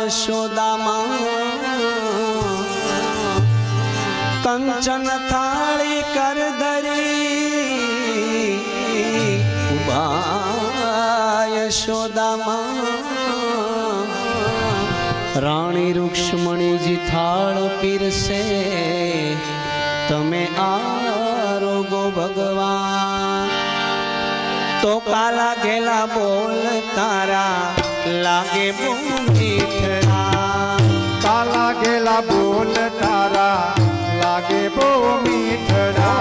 યશોદામાં કંચન થાળી કર ધરી ઉભા યશોદામાં રાણી રૂક્ષ્મણીજી થાળ પીરસે તમે આરોગો ભગવાન તો કાલા ઘેલા બોલ તારા લાગે બહુ મીઠડા કાલા ઘેલા બોલ તારા લાગે બહુ મીઠડા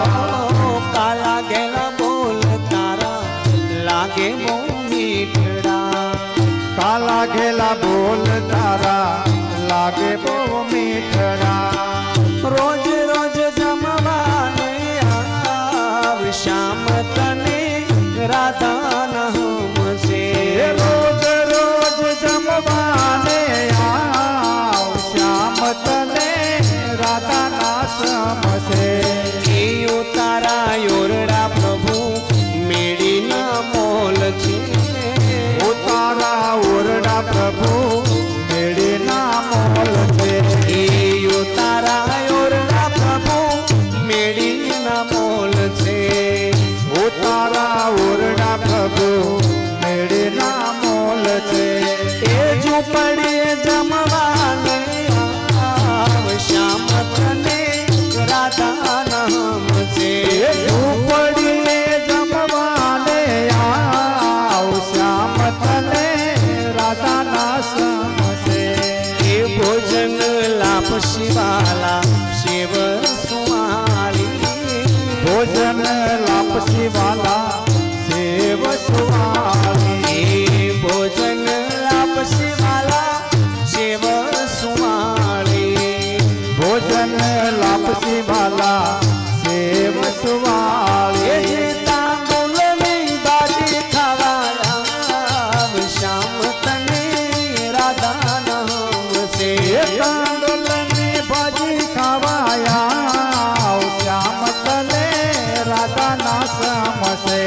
કાલા ઘેલા બોલ તારા લાગે બહુ મીઠડા કાલા ઘેલા બોલ તારા લાગે બહુ મીઠડા રોજ રોજ જમવાને આવ શ્યામ તને રાધા નમસે રોજ રોજ જમવાને આવ શ્યામ તને રાધા ના સમસે એ તારા યોરડા પ્રભુ મેળીના મોલ છે તારા ઓરડા પ્રભુ મેળીના મોલ છે એ તારા યોરડા પ્રભુ મેળીના મોલ છે તારા ઓરડા પ્રભુ મેળીના મોલ છે એ ઝૂંપડીએ જમવાને આવ શ્યામ તને રાધા નામ છે ઝૂંપડીએ જમવાને આવ શ્યામ તને રાધા ના સમસે એ ભોજન લાપસી વાલા શિવ સુમારી ભોજન લાપસી વાલા સેવ સુવાલી એ ભોજન લાપસી વાલા શિવ સુમારી ભોજન લાપસી વાલા સેવ સુવાલી તાંદુલની બાજી ખાવાયા શ્યામ તને રાધા નામ છે તાંદુલની ભાજી ખાવાયા શ્યામ તને રાધા ના સમસે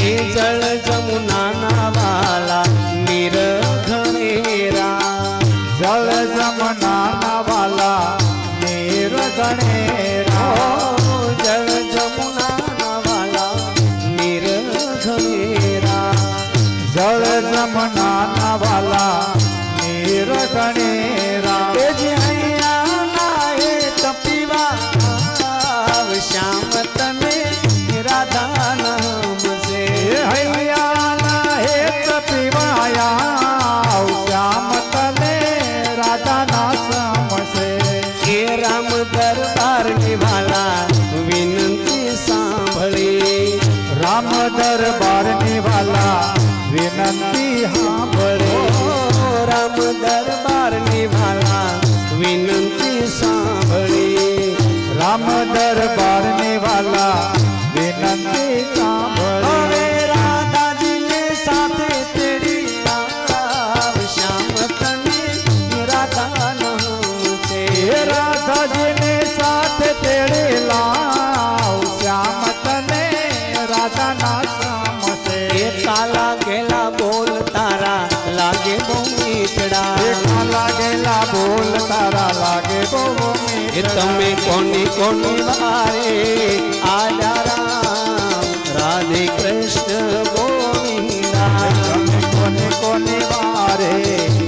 એ જળ જમુના વાલા નિરઘણેરા જળ જમના વાલા નીર ગણેરા જળ જમુના વાલા નિરઘણેરા જળ જમના વાલા નીર ગણેરા એ જે અહીંયા નાએ તપીવા શ્યામ તને રાધા નામ છે હૈયાના હેત પીવાયા શ્યામ તને રાધા ના સમસે એ રામ દરબાર નિવાલા વિનંતી સાંભળી રામ દરબાર ની વાલા વિનંતી સાંભળે રામ દરબાર નિવાલા વિનંતી સાંભળી રામ દરબાર ની વાલા વિનંતી સાંભળે હવે રાધાજીને સાથે તેડી આવ શ્યામ તને રાધા નામ છે રાધાજીને સાથે તેડી લાવ શ્યામ તને રાધા ના સમસે એ કાલા ઘેલા બોલ તારા લાગે બહુ મીઠડા કાલા ગેલા બોલ તારા લાગે બહુ એ મીઠડા તમે કોની કોની વારે આજા રામ રાધે કૃષ્ણ ગોવિંદા તમે કોને કોને વારે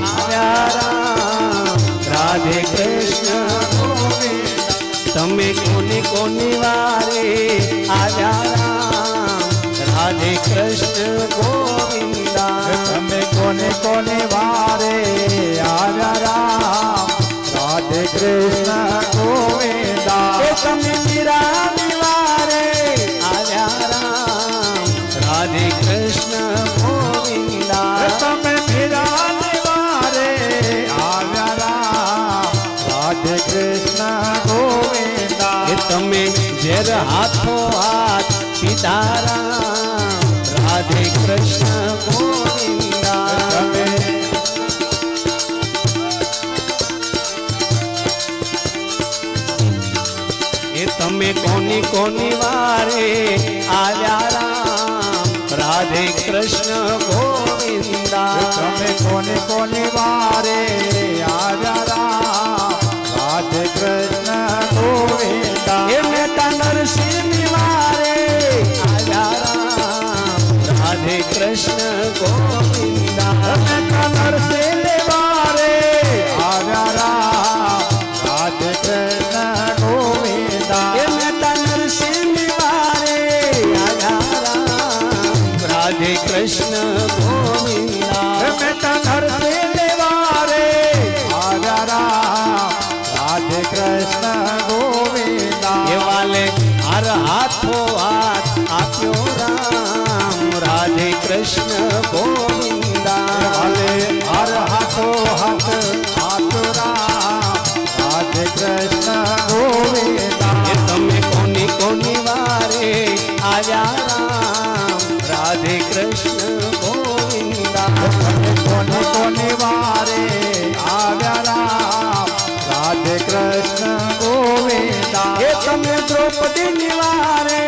આજા રામ રાધે કૃષ્ણ ગોવિંદા તમે કોની કોની વારે આજા રામ રાધે કૃષ્ણ ગોવિંદા તમે કોને કોને વારે આજા રામ રાધે કૃષ્ણ ગોવિંદા એ તમે મીરા નિવારે આજા રામ રાધે કૃષ્ણ ગોવિંદા તમે મીરા નિવારે આવ્યા રામ રાધે કૃષ્ણ ગોવિંદા એ તમે ઝેર હાથો હાથ સીતારામ રાધે કૃષ્ણ ગોવિંદા તમે એ તમે કોની કોની વારે આજા રામ રાધે કૃષ્ણ ગોવિંદા તમે કોને કોને વારે તમે દ્રૌપદી નિવારે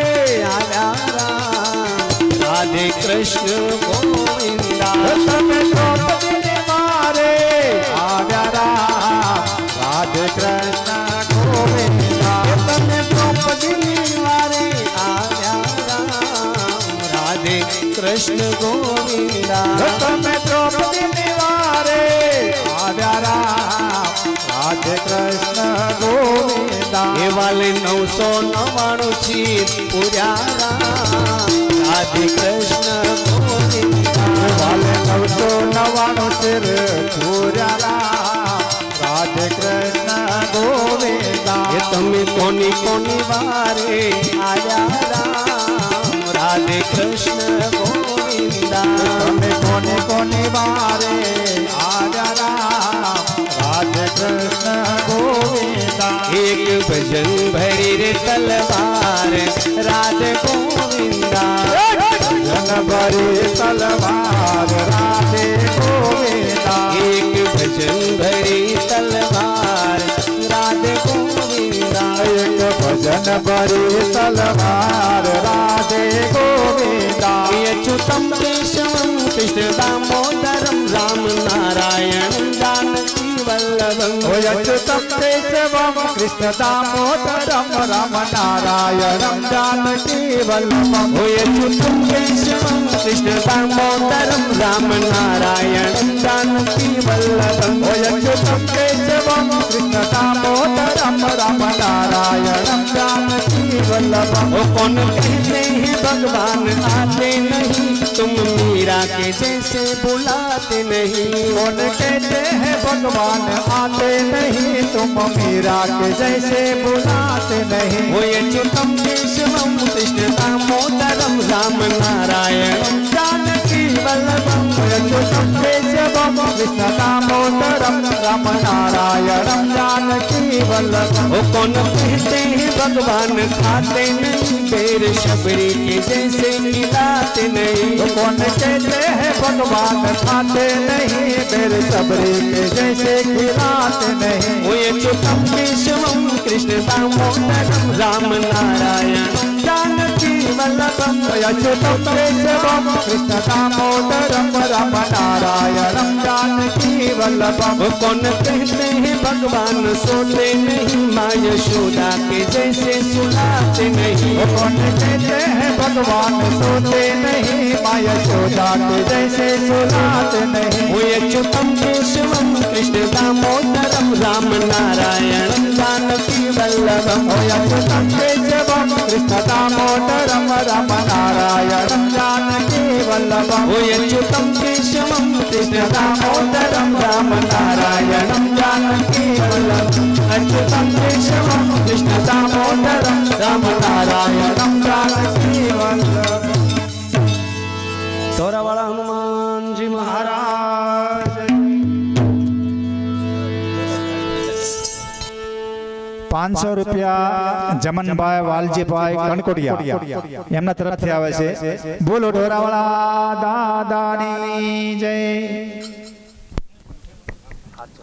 આવ્યા રામ રાધે કૃષ્ણ ગોવિંદા તમે દ્રૌપદી નિવારે આવ્યા રામ રાધે કૃષ્ણ ગોવિંદા તમે દ્રૌપદી નિવારે આવ્યા રામ રાધે કૃષ્ણ ગોવિંદા તમે દ્રૌપદી નિવારે આવ્યા રામ રાધે કૃષ્ણ ગોવિંદા એ વાલે 999 ચીર પૂર્યા રામ રાધે કૃષ્ણ ગોવિંદા વાલે 999 ચીર પૂર્યા રામ રાધે કૃષ્ણ ગોવિંદા એ તમે કોની કોની વારે આવ્યા રામ રાધે કૃષ્ણ ગોવિંદા તમે કોને કોને વારે આવ્યા રામ રાધે કૃષ્ણ ગોવિંદા એક ભજન ભરી રે તલવાર રાધે ગોવિંદા જન ભરી તલવાર રાધે ગોવિંદા એક ભજન ભરી તલવાર રાધે ગોવિંદા એક ભજન ભરી તલવાર રાધે ગોવિંદા અચ્યુતમ કેશવમ કૃષ્ણ દામોદરમ રામ નારાયણ જાનકી વલ્લભમ અચ્યુતમ કેશવમ કૃષ્ણ દામોદરમ રામ નારાયણમ જાનકી વલ્લભમ અચ્યુતમ કેશવમ કૃષ્ણ દામોદરમ રામ નારાયણ જાનકી વલ્લભમ અચ્યુતમ કેશવમ કૃષ્ણ દામોદરમ રામ નારાયણમ જાનકી વલ્લભમ कौन कहते हैं भगवान आते नहीं तुम मीरा के जैसे बुलाते नहीं कौन कहते हैं भगवान आते नहीं तुम मीरा के जैसे बुलाते नहीं वो अच्युतम केशवम कृष्ण दामोदरम राम नारायण जानकी वल्लभम अच्युतम केशवम कृष्ण दामोदरम राम नारायणम जानकी वल्लभम वो कौन कहते हैं भगवान खाते नहीं बेर शबरी के जैसे खिलाते नहीं कौन कहते हैं भगवान खाते नहीं बेर सबरी के जैसे खिलाते नहीं वो अच्युतम केशवम कृष्ण दामोदरम राम नारायण जानकी वल्लभम अच्युतम केशवम कृष्ण दामोदरम राम नारायणम जानकी वल्लभम वो कौन कहते हैं भगवान सोते नहीं माँ यशोदा के जैसे सुलाते नहीं कौन कहते हैं भगवान सोते नहीं माँ यशोदा के जैसे सुलाते नहीं वो अच्युतम केशवम कृष्ण दामोदरम राम नारायण जानकी वल्लभम अच्युतम केशवम कृष्ण दामोदरम राम नारायणम जानकी वल्लभम वो अच्युतम केशवम कृष्ण दामोदरम राम नारायण जानकी वल्लभम अच्युतम केशवम कृष्ण दामोदरम राम नारायण जानकी वल्लभम तोरावाला हनुमान जी महाराज 500 રૂપિયા જમનભાઈ વાલજીભાઈ કણકોડિયા એમના તરફથી આવે છે બોલો ઢોરાવાળા દાદાની જય હાથ